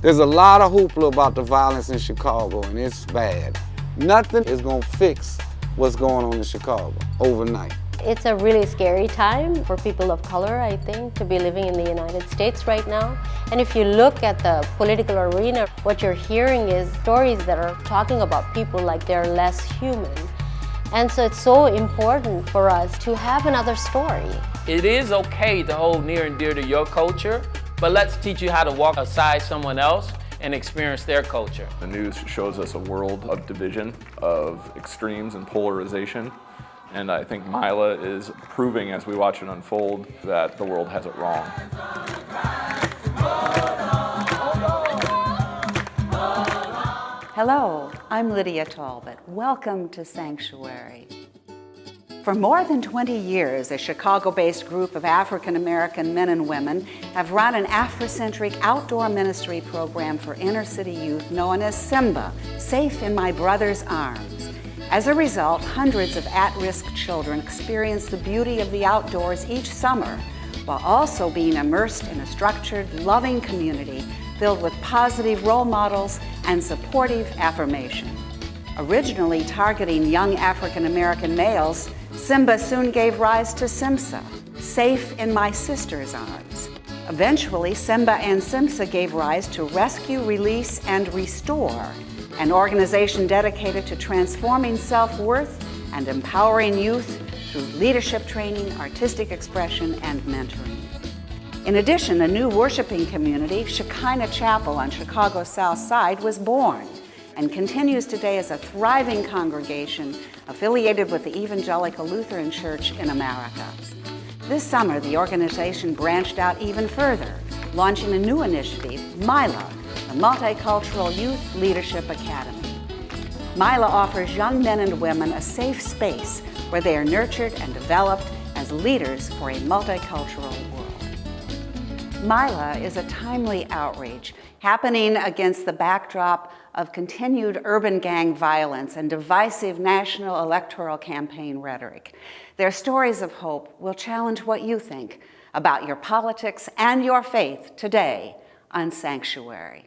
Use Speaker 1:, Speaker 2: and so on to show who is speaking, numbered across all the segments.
Speaker 1: There's a lot of hoopla about the violence in Chicago, and it's bad. Nothing is gonna fix what's going on in Chicago overnight.
Speaker 2: It's a really scary time for people of color, I think, to be living in the United States right now. And if you look at the political arena, what you're hearing is stories that are talking about people like they're less human. And so it's so important for us to have another story.
Speaker 3: It is okay to hold near and dear to your culture, but let's teach you how to walk aside someone else and experience their culture.
Speaker 4: The news shows us a world of division, of extremes and polarization. And I think MYLA is proving, as we watch it unfold, that the world has it wrong.
Speaker 5: Hello, I'm Lydia Talbot. Welcome to Sanctuary. For more than 20 years, a Chicago-based group of African-American men and women have run an Afrocentric outdoor ministry program for inner-city youth known as SIMBA, Safe in My Brother's Arms. As a result, hundreds of at-risk children experience the beauty of the outdoors each summer, while also being immersed in a structured, loving community filled with positive role models and supportive affirmation. Originally targeting young African-American males, SIMBA soon gave rise to SIMSA, Safe in My Sister's Arms. Eventually, SIMBA and SIMSA gave rise to Rescue, Release, and Restore, an organization dedicated to transforming self-worth and empowering youth through leadership training, artistic expression, and mentoring. In addition, a new worshiping community, Shekinah Chapel on Chicago's South Side, was born and continues today as a thriving congregation affiliated with the Evangelical Lutheran Church in America. This summer, the organization branched out even further, launching a new initiative, MYLA, the Multicultural Youth Leadership Academy. MYLA offers young men and women a safe space where they are nurtured and developed as leaders for a multicultural world. MYLA is a timely outreach happening against the backdrop of continued urban gang violence and divisive national electoral campaign rhetoric. Their stories of hope will challenge what you think about your politics and your faith today on Sanctuary.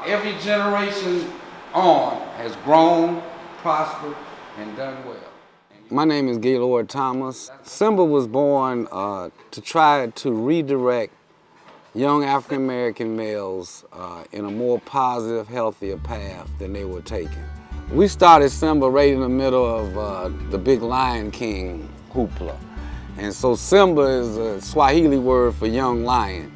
Speaker 1: Every generation on has grown, prospered, and done well. My name is Gaylord Thomas. SIMBA was born to try to redirect young African American males in a more positive, healthier path than they were taking. We started SIMBA right in the middle of the big Lion King hoopla. And so SIMBA is a Swahili word for young lion.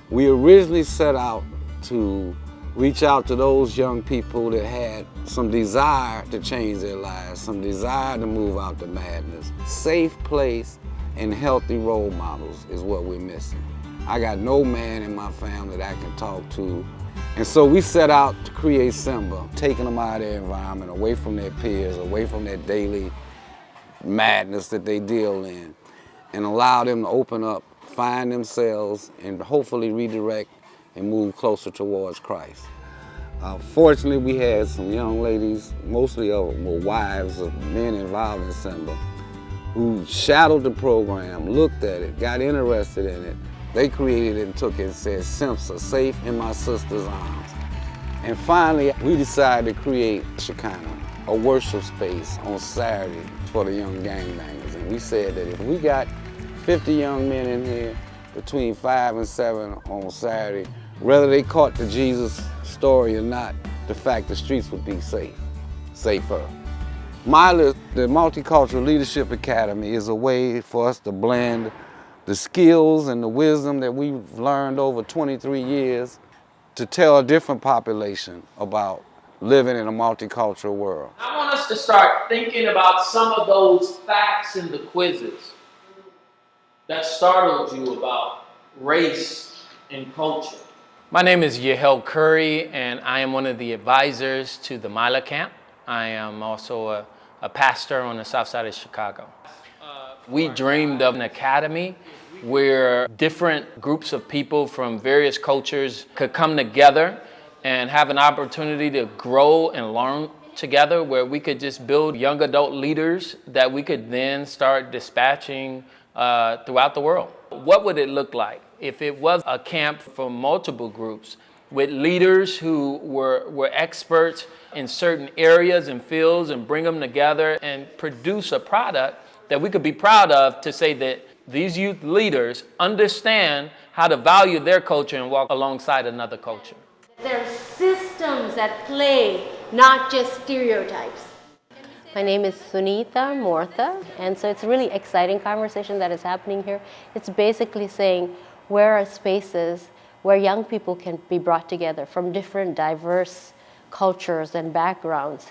Speaker 1: We originally set out to reach out to those young people that had some desire to change their lives, some desire to move out the madness. Safe place and healthy role models is what we're missing. I got no man in my family that I can talk to. And so we set out to create SIMBA, taking them out of their environment, away from their peers, away from their daily madness that they deal in, and allow them to open up, find themselves, and hopefully redirect and move closer towards Christ. Fortunately, we had some young ladies, mostly were wives of men involved in SIMBA, who shadowed the program, looked at it, got interested in it. They created it and took it and said, SIMSA, Safe in My Sister's Arms. And finally, we decided to create Shekinah, a worship space on Saturday for the young gangbangers. And we said that if we got 50 young men in here between 5 and 7 on Saturday, whether they caught the Jesus story or not, the fact the streets would be safer. MYLA, the Multicultural Leadership Academy, is a way for us to blend the skills and the wisdom that we've learned over 23 years to tell a different population about living in a multicultural world.
Speaker 3: I want us to start thinking about some of those facts in the quizzes that startled you about race and culture. My name is Yahel Curry, and I am one of the advisors to the MYLA camp. I am also a pastor on the south side of Chicago. We dreamed of an academy where different groups of people from various cultures could come together and have an opportunity to grow and learn together, where we could just build young adult leaders that we could then start dispatching throughout the world. What would it look like if it was a camp for multiple groups with leaders who were experts in certain areas and fields, and bring them together and produce a product that we could be proud of, to say that these youth leaders understand how to value their culture and walk alongside another culture.
Speaker 2: There are systems at play, not just stereotypes. My name is Sunita Mortha, and so it's a really exciting conversation that is happening here. It's basically saying, where are spaces where young people can be brought together from different diverse cultures and backgrounds,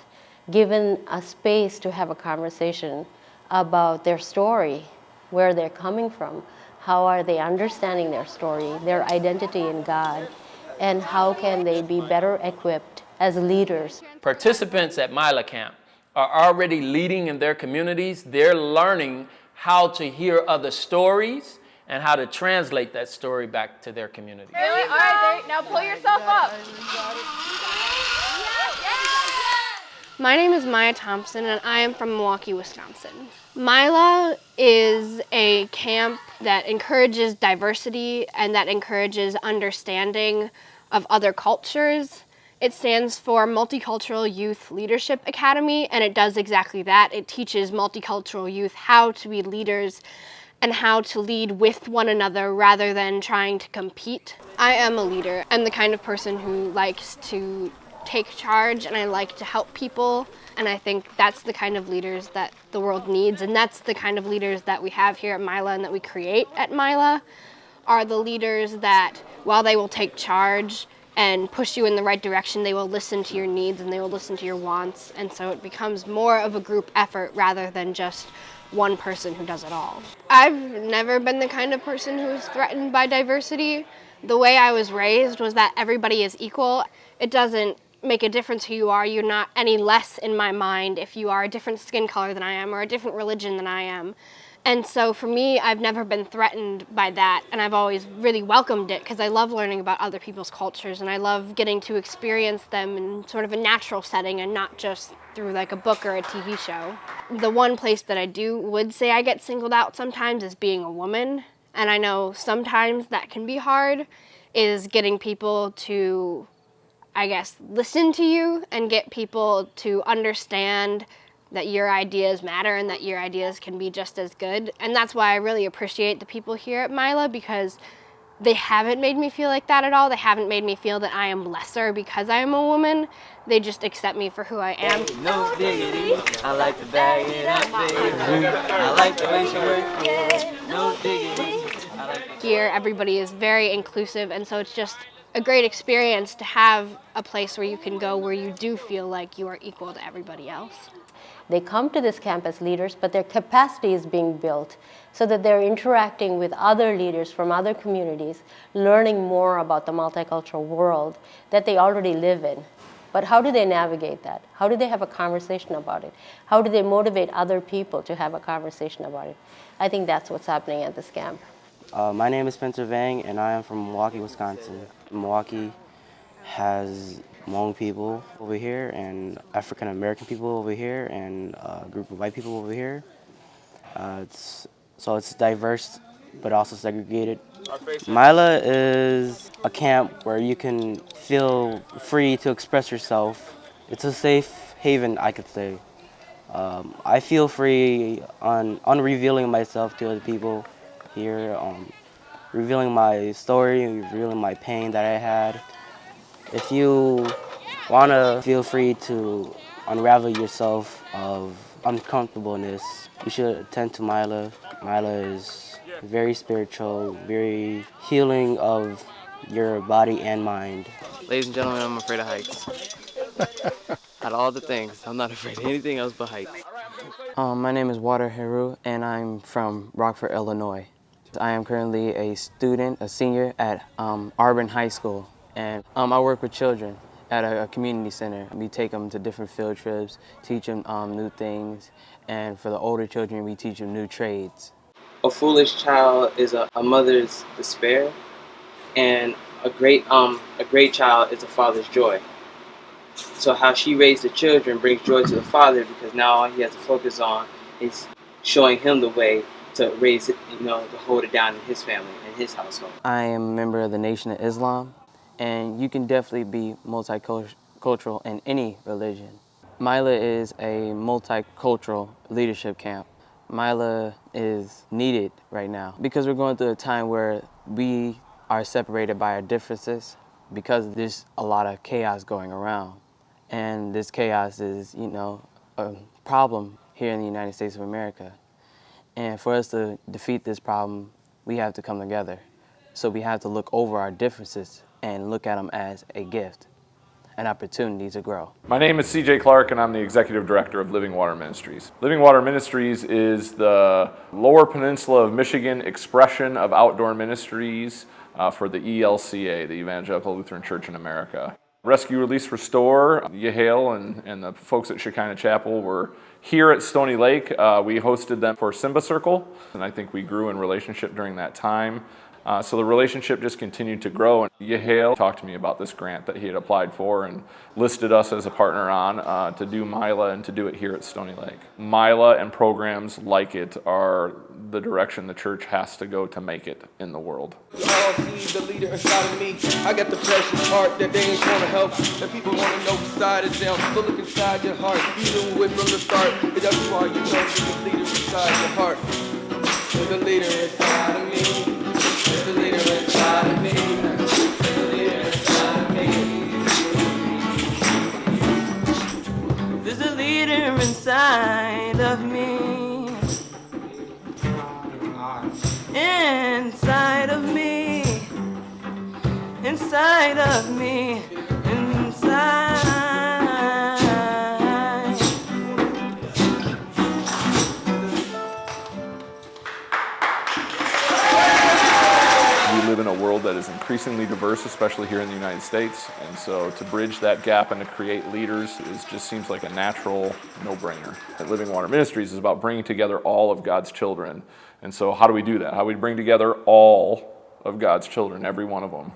Speaker 2: given a space to have a conversation about their story, where they're coming from, how are they understanding their story, their identity in God, and how can they be better equipped as leaders.
Speaker 3: Participants at MYLA camp are already leading in their communities. They're learning how to hear other stories and how to translate that story back to their community.
Speaker 6: Really? All right, now pull yourself up.
Speaker 7: My name is Maya Thompson, and I am from Milwaukee, Wisconsin. MYLA is a camp that encourages diversity and that encourages understanding of other cultures. It stands for Multicultural Youth Leadership Academy, and it does exactly that. It teaches multicultural youth how to be leaders and how to lead with one another rather than trying to compete. I am a leader. I'm the kind of person who likes to take charge, and I like to help people, and I think that's the kind of leaders that the world needs, and that's the kind of leaders that we have here at MYLA and that we create at MYLA, are the leaders that, while they will take charge and push you in the right direction, they will listen to your needs and they will listen to your wants, and so it becomes more of a group effort rather than just one person who does it all. I've never been the kind of person who is threatened by diversity. The way I was raised was that everybody is equal. It doesn't make a difference who you are. You're not any less in my mind if you are a different skin color than I am or a different religion than I am. And so for me, I've never been threatened by that, and I've always really welcomed it because I love learning about other people's cultures, and I love getting to experience them in sort of a natural setting and not just through like a book or a TV show. The one place that I would say I get singled out sometimes is being a woman, and I know sometimes that can be hard, is getting people to, I guess, listen to you and get people to understand that your ideas matter and that your ideas can be just as good. And that's why I really appreciate the people here at MYLA, because they haven't made me feel like that at all. They haven't made me feel that I am lesser because I am a woman. They just accept me for who I am.
Speaker 8: No diggity, I like to bag it up, baby. I like the way she works, yeah. No diggity.
Speaker 7: Here, everybody is very inclusive, and so it's just a great experience to have a place where you can go where you do feel like you are equal to everybody else.
Speaker 2: They come to this camp as leaders, but their capacity is being built so that they're interacting with other leaders from other communities, learning more about the multicultural world that they already live in. But how do they navigate that? How do they have a conversation about it? How do they motivate other people to have a conversation about it? I think that's what's happening at this camp.
Speaker 8: My name is Spencer Vang, and I am from Milwaukee, Wisconsin. Milwaukee has Hmong people over here, and African American people over here, and a group of white people over here. So it's diverse, but also segregated. MYLA is a camp where you can feel free to express yourself. It's a safe haven, I could say. I feel free on revealing myself to other people here, revealing my story, revealing my pain that I had. If you want to feel free to unravel yourself of uncomfortableness, you should attend to MYLA. MYLA is very spiritual, very healing of your body and mind.
Speaker 9: Ladies and gentlemen, I'm afraid of heights.
Speaker 8: Out of all the things, I'm not afraid of anything else but heights. My name is Water Heru, and I'm from Rockford, Illinois. I am currently a student, a senior at Auburn High School, and I work with children at a community center. We take them to different field trips, teach them new things, and for the older children, we teach them new trades. A foolish child is a mother's despair, and a great child is a father's joy. So how she raised the children brings joy to the father, because now all he has to focus on is showing him the way to raise it, to hold it down in his family, in his household. I am a member of the Nation of Islam, and you can definitely be multicultural in any religion. MYLA is a multicultural leadership camp. MYLA is needed right now because we're going through a time where we are separated by our differences because there's a lot of chaos going around. And this chaos is, a problem here in the United States of America. And for us to defeat this problem, we have to come together. So we have to look over our differences and look at them as a gift, an opportunity to grow.
Speaker 4: My name is CJ Clark, and I'm the Executive Director of Living Water Ministries. Living Water Ministries is the Lower Peninsula of Michigan expression of outdoor ministries for the ELCA, the Evangelical Lutheran Church in America. Rescue, Release, Restore, Yahale and the folks at Shekinah Chapel were here at Stony Lake. We hosted them for Simba Circle, and I think we grew in relationship during that time. So the relationship just continued to grow. And Yahale talked to me about this grant that he had applied for and listed us as a partner on to do MYLA and to do it here at Stony Lake. MYLA and programs like it are the direction the church has to go to make it in the world.
Speaker 9: I don't see the leader inside of me. I got the precious heart that they ain't gonna help. That people wanna know beside of them. So look inside your heart. You knew it from the start. But that's why you know there's the leader inside your heart. There's the leader inside of me. There's the leader inside of me. There's the leader inside of me.
Speaker 10: There's a leader inside of me. Inside of me. Inside of me. Inside.
Speaker 4: We live in a world that is increasingly diverse, especially here in the United States, and so to bridge that gap and to create leaders just seems like a natural no-brainer. At Living Water Ministries is about bringing together all of God's children, and so how do we do that? How do we bring together all of God's children, every one of them?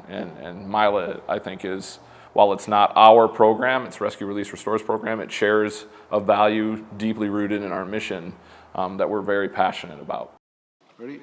Speaker 4: And MYLA, I think, is, while it's not our program, it's Rescue, Release, Restore's program, it shares a value deeply rooted in our mission that we're very passionate about.
Speaker 9: Ready?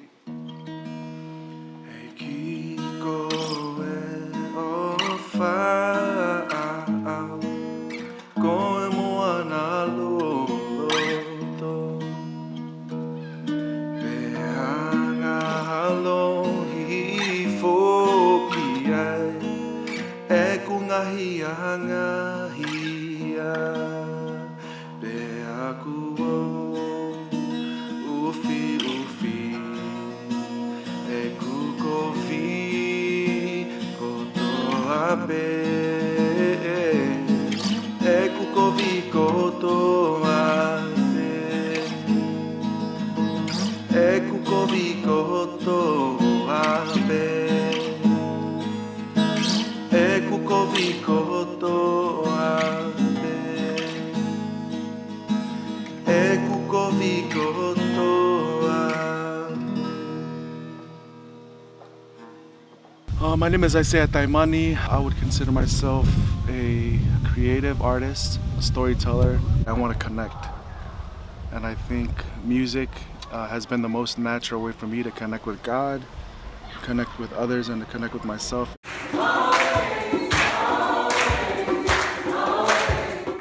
Speaker 9: My name is Isaiah Taimani. I would consider myself a creative artist, a storyteller. I want to connect. And I think music has been the most natural way for me to connect with God, connect with others, and to connect with myself.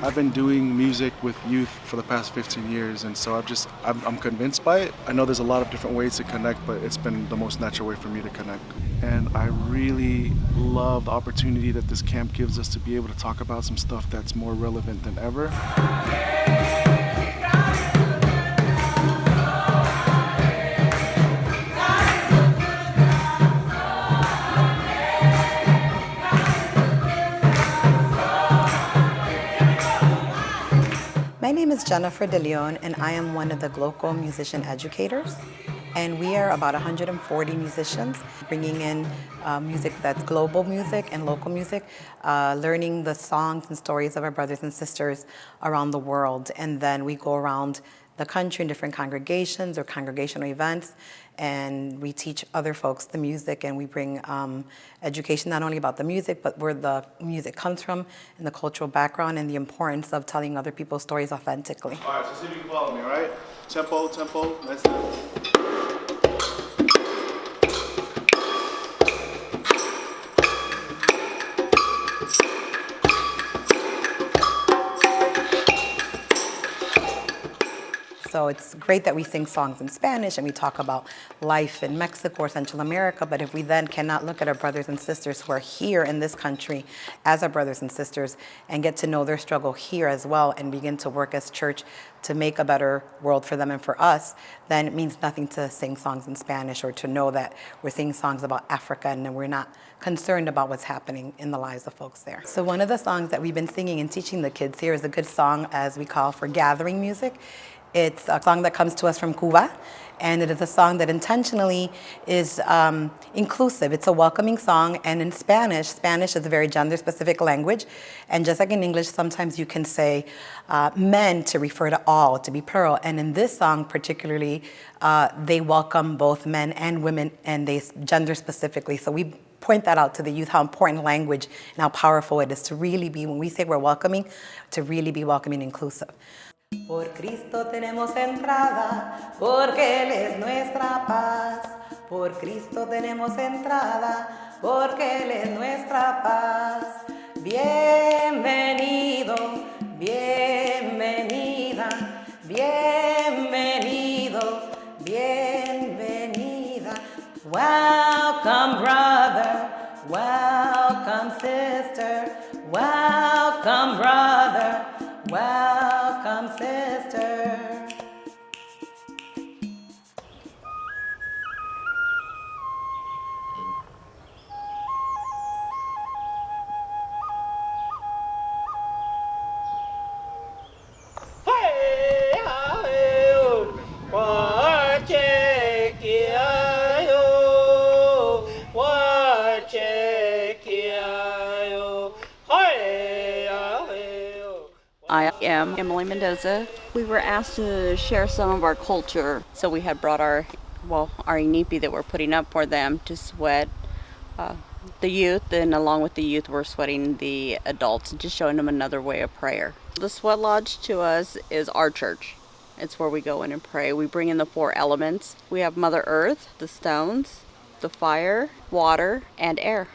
Speaker 9: I've been doing music with youth for the past 15 years, and so I'm convinced by it. I know there's a lot of different ways to connect, but it's been the most natural way for me to connect. And I really love the opportunity that this camp gives us to be able to talk about some stuff that's more relevant than ever.
Speaker 11: is Jennifer De Leon, and I am one of the local musician educators. And we are about 140 musicians, bringing in music that's global music and local music, learning the songs and stories of our brothers and sisters around the world. And then we go around the country in different congregations or congregational events, and we teach other folks the music, and we bring education not only about the music, but where the music comes from and the cultural background and the importance of telling other people's stories authentically.
Speaker 12: All right, so see if you can follow me, all right? Tempo, tempo, that's it.
Speaker 11: So it's great that we sing songs in Spanish and we talk about life in Mexico or Central America, but if we then cannot look at our brothers and sisters who are here in this country as our brothers and sisters and get to know their struggle here as well and begin to work as church to make a better world for them and for us, then it means nothing to sing songs in Spanish or to know that we're singing songs about Africa and we're not concerned about what's happening in the lives of folks there. So one of the songs that we've been singing and teaching the kids here is a good song, as we call, for gathering music. It's a song that comes to us from Cuba, and it is a song that intentionally is inclusive. It's a welcoming song, and in Spanish is a very gender-specific language, and just like in English, sometimes you can say men to refer to all, to be plural, and in this song particularly, they welcome both men and women, and they gender specifically. So we point that out to the youth, how important language and how powerful it is to really be, when we say we're welcoming, to really be welcoming and inclusive.
Speaker 13: Por Cristo tenemos entrada, porque Él es nuestra paz. Por Cristo tenemos entrada, porque Él es nuestra paz. Bienvenido, bienvenida, bienvenido, bienvenida. Welcome, brother, welcome, sister, welcome, brother, welcome, sister.
Speaker 14: I am Emily Mendoza. We were asked to share some of our culture, so we had brought our inipi that we're putting up for them to sweat the youth, and along with the youth we're sweating the adults and just showing them another way of prayer. The sweat lodge to us is our church. It's where we go in and pray. We bring in the 4 elements. We have Mother Earth, the stones, the fire, water, and air.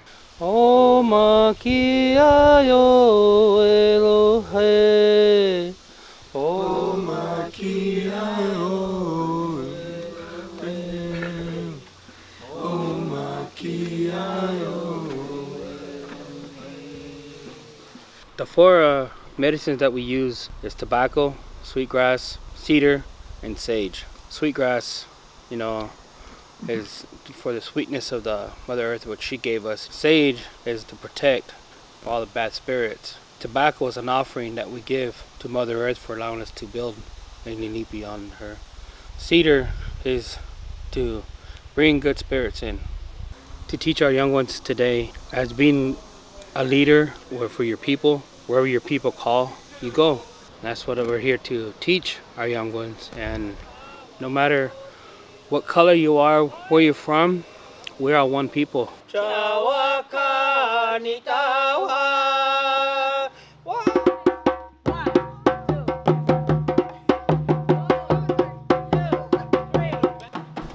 Speaker 10: O makiayo Elohe, O makiayo Elohe, O makiayo.
Speaker 15: The 4 medicines that we use is tobacco, sweetgrass, cedar, and sage. Sweetgrass, is for the sweetness of the Mother Earth, which she gave us. Sage is to protect all the bad spirits. Tobacco is an offering that we give to Mother Earth for allowing us to build a ninipi on her. Cedar is to bring good spirits in. To teach our young ones today as being a leader for your people, wherever your people call, you go. And that's what we're here to teach our young ones. And no matter what color you are, where you're from, we are one people.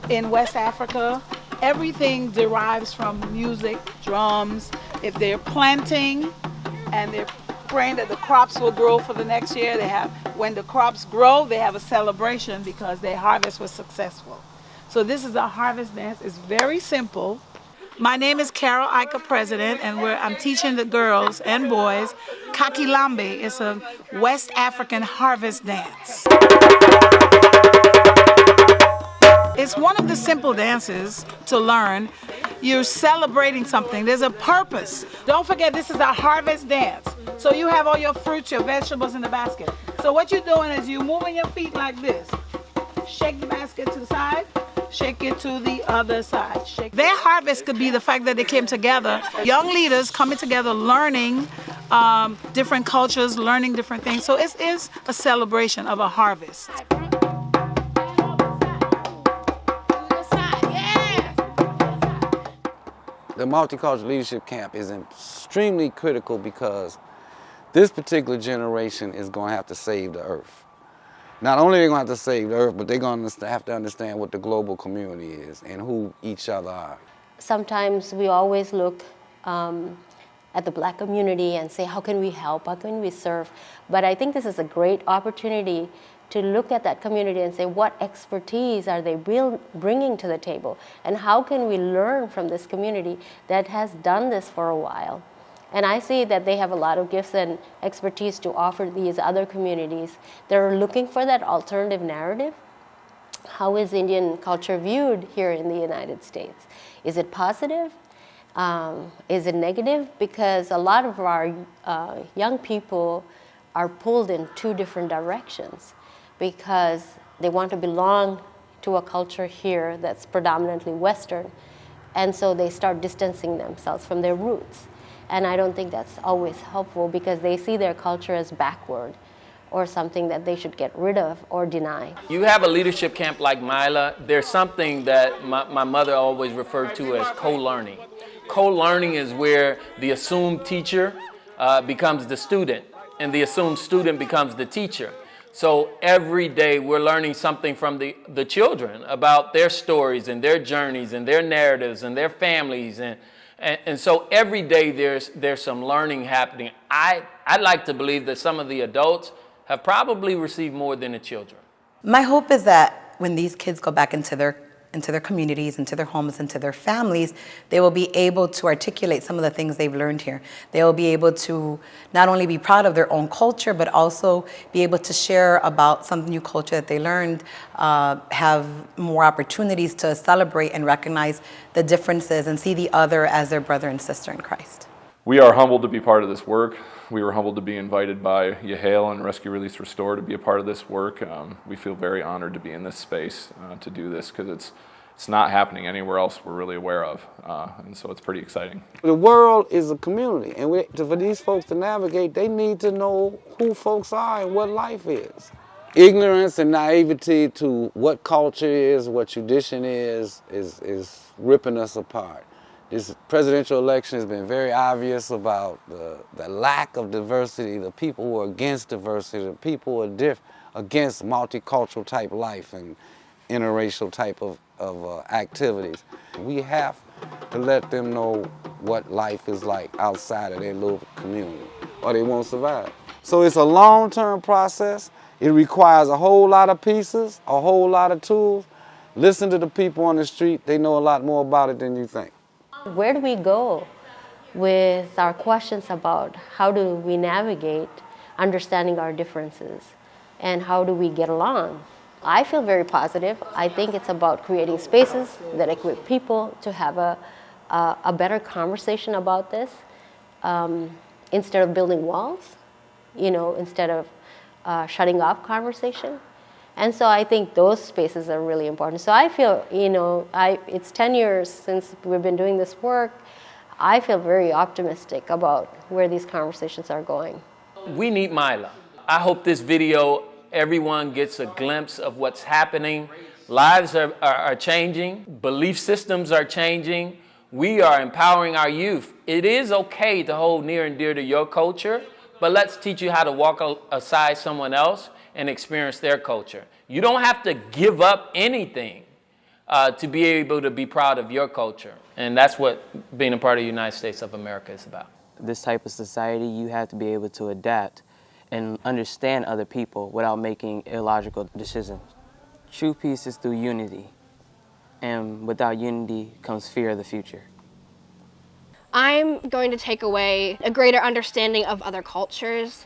Speaker 16: In West Africa, everything derives from music, drums. If they're planting and they're praying that the crops will grow for the next year, when the crops grow, they have a celebration because their harvest was successful. So this is a harvest dance. It's very simple. My name is Carol Ika, president, and I'm teaching the girls and boys Kakilambe. It's a West African harvest dance. It's one of the simple dances to learn. You're celebrating something. There's a purpose. Don't forget, this is a harvest dance. So you have all your fruits, your vegetables in the basket. So what you're doing is you're moving your feet like this. Shake the basket to the side, shake it to the other side. Their harvest could be the fact that they came together. Young leaders coming together, learning different cultures, learning different things. So it is a celebration of a harvest.
Speaker 1: The Multicultural Leadership Camp is extremely critical because this particular generation is going to have to save the earth. Not only are they going to have to save the earth, but they're going to have to understand what the global community is and who each other are.
Speaker 2: Sometimes we always look at the Black community and say, how can we help, how can we serve? But I think this is a great opportunity to look at that community and say, what expertise are they bringing to the table? And how can we learn from this community that has done this for a while? And I see that they have a lot of gifts and expertise to offer these other communities. They're looking for that alternative narrative. How is Indian culture viewed here in the United States? Is it positive? Is it negative? Because a lot of our young people are pulled in two different directions because they want to belong to a culture here that's predominantly Western, and so they start distancing themselves from their roots. And I don't think that's always helpful because they see their culture as backward or something that they should get rid of or deny.
Speaker 3: You have a leadership camp like MYLA, there's something that my mother always referred to as co-learning. Co-learning is where the assumed teacher becomes the student, and the assumed student becomes the teacher. So every day we're learning something from the children about their stories and their journeys and their narratives and their families. And so every day there's some learning happening. I'd like to believe that some of the adults have probably received more than the children.
Speaker 11: My hope is that when these kids go back into their communities, into their homes, into their families, they will be able to articulate some of the things they've learned here. They will be able to not only be proud of their own culture, but also be able to share about some new culture that they learned, have more opportunities to celebrate and recognize the differences and see the other as their brother and sister in Christ.
Speaker 4: We are humbled to be part of this work. We were humbled to be invited by YHAL and Rescue Release Restore to be a part of this work. We feel very honored to be in this space to do this because it's not happening anywhere else we're really aware of, and so it's pretty exciting.
Speaker 1: The world is a community, and for these folks to navigate, they need to know who folks are and what life is. Ignorance and naivety to what culture is, what tradition is ripping us apart. This presidential election has been very obvious about the lack of diversity, the people who are against diversity, the people who are against multicultural type life and interracial type of activities. We have to let them know what life is like outside of their little community, or they won't survive. So it's a long-term process. It requires a whole lot of pieces, a whole lot of tools. Listen to the people on the street. They know a lot more about it than you think.
Speaker 2: Where do we go with our questions about how do we navigate understanding our differences and how do we get along? I feel very positive. I think it's about creating spaces that equip people to have a better conversation about this instead of building walls, instead of shutting off conversation. And so I think those spaces are really important. So I feel, it's 10 years since we've been doing this work. I feel very optimistic about where these conversations are going.
Speaker 3: We need MYLA. I hope this video, everyone gets a glimpse of what's happening. Lives are changing. Belief systems are changing. We are empowering our youth. It is okay to hold near and dear to your culture, but let's teach you how to walk aside someone else and experience their culture. You don't have to give up anything to be able to be proud of your culture. And that's what being a part of the United States of America is about.
Speaker 8: This type of society, you have to be able to adapt and understand other people without making illogical decisions. True peace is through unity, and without unity comes fear of the future.
Speaker 7: I'm going to take away a greater understanding of other cultures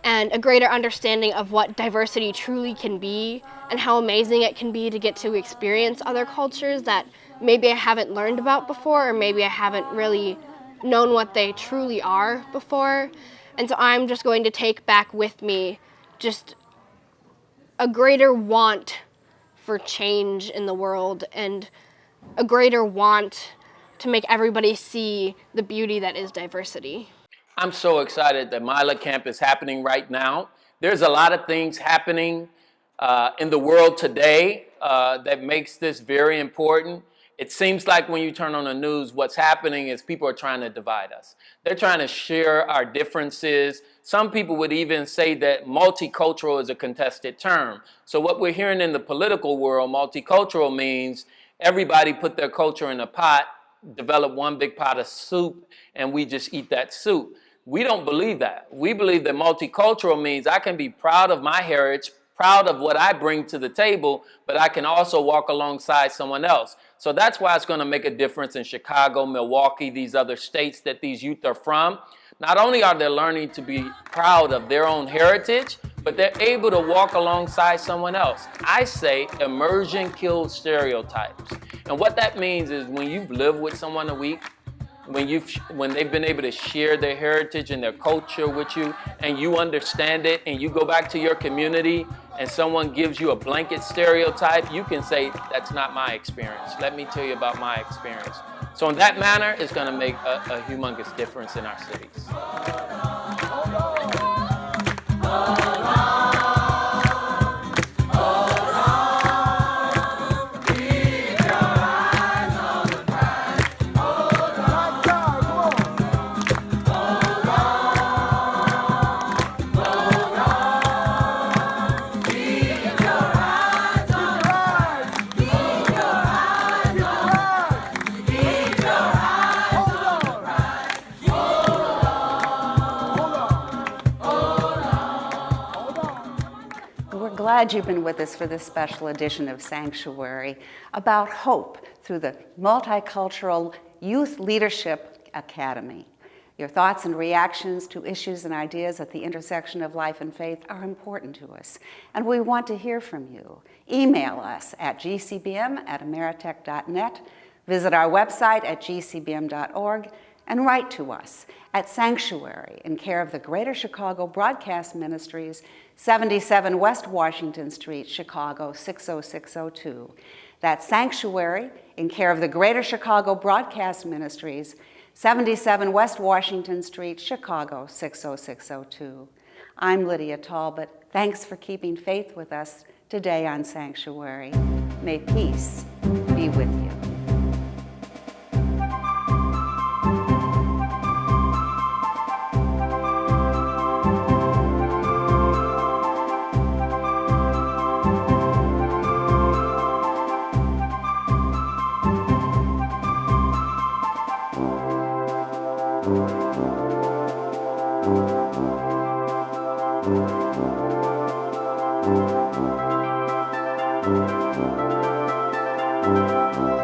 Speaker 7: and a greater understanding of what diversity truly can be and how amazing it can be to get to experience other cultures that maybe I haven't learned about before, or maybe I haven't really known what they truly are before. And so I'm just going to take back with me just a greater want for change in the world and a greater want to make everybody see the beauty that is diversity.
Speaker 3: I'm so excited that MYLA Camp is happening right now. There's a lot of things happening in the world today that makes this very important. It seems like when you turn on the news, what's happening is people are trying to divide us. They're trying to share our differences. Some people would even say that multicultural is a contested term. So what we're hearing in the political world, multicultural means everybody put their culture in a pot, develop one big pot of soup, and we just eat that soup. We don't believe that. We believe that multicultural means I can be proud of my heritage, proud of what I bring to the table, but I can also walk alongside someone else. So that's why it's going to make a difference in Chicago, Milwaukee, these other states that these youth are from. Not only are they learning to be proud of their own heritage, but they're able to walk alongside someone else. I say immersion kills stereotypes. And what that means is when you've lived with someone a week, when they've been able to share their heritage and their culture with you, and you understand it, and you go back to your community and someone gives you a blanket stereotype, you can say, that's not my experience. Let me tell you about my experience. So in that manner, it's going to make a humongous difference in our cities.
Speaker 5: Glad you've been with us for this special edition of Sanctuary about hope through the Multicultural Youth Leadership Academy. Your thoughts and reactions to issues and ideas at the intersection of life and faith are important to us, and we want to hear from you. Email us at gcbm@ameritech.net, visit our website at gcbm.org, and write to us at Sanctuary in care of the Greater Chicago Broadcast Ministries, 77 West Washington Street, Chicago 60602. That's Sanctuary in care of the Greater Chicago Broadcast Ministries, 77 West Washington Street, Chicago 60602. I'm Lydia Talbot. Thanks for keeping faith with us today on Sanctuary. May peace be with you.
Speaker 17: Thank you.